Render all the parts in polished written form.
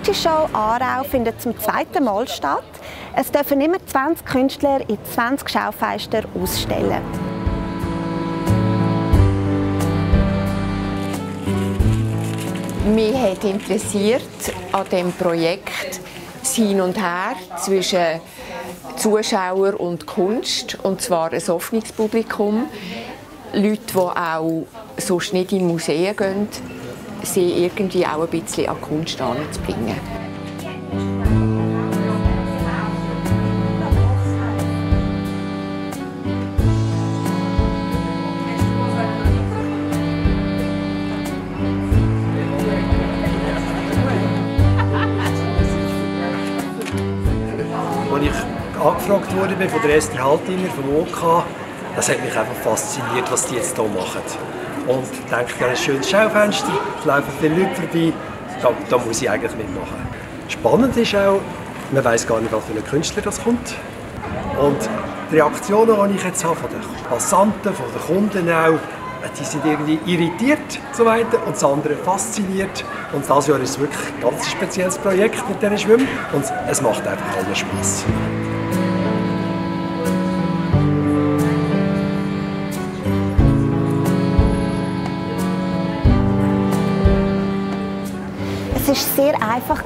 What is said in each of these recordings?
Artishow Aarau findet zum zweiten Mal statt. Es dürfen immer 20 Künstler in 20 Schaufenstern ausstellen. Mich hat interessiert an diesem Projekt das Hin und Her zwischen Zuschauer und Kunst, und zwar ein offenes Publikum. Leute, die auch sonst nicht in Museen gehen, sie irgendwie auch ein bisschen an Kunst heranzubringen. Als ich angefragt wurde von der Esther Haltiner vom OK, das hat mich einfach fasziniert, was die jetzt hier machen. Und ich denke, ja, ein schönes Schaufenster, es laufen viele Leute vorbei, da muss ich eigentlich mitmachen. Spannend ist auch, man weiss gar nicht, was für ein Künstler das kommt. Und die Reaktionen, die ich jetzt habe von den Passanten, von den Kunden auch, die sind irgendwie irritiert und so weiter, und das andere fasziniert. Und dieses Jahr ist es wirklich ein ganz spezielles Projekt mit diesen Schwimmen und es macht einfach allen Spass. Es war sehr einfach,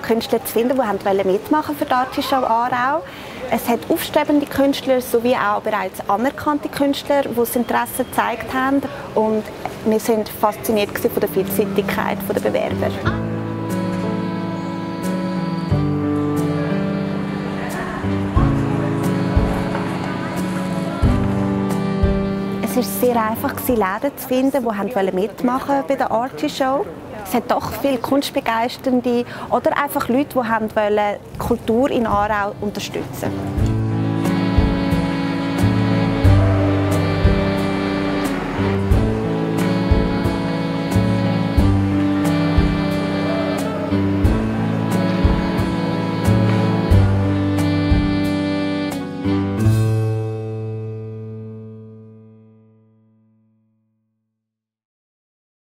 Künstler zu finden, die mitmachen für die Artishow Aarau. Es hat aufstrebende Künstler sowie auch bereits anerkannte Künstler, die das Interesse gezeigt haben. Und wir waren fasziniert von der Vielseitigkeit der Bewerber. Es war sehr einfach, Läden zu finden, die mitmachen bei der Artishow. Es hat doch viele Kunstbegeisternde oder einfach Leute, die die Kultur in Aarau unterstützen wollten.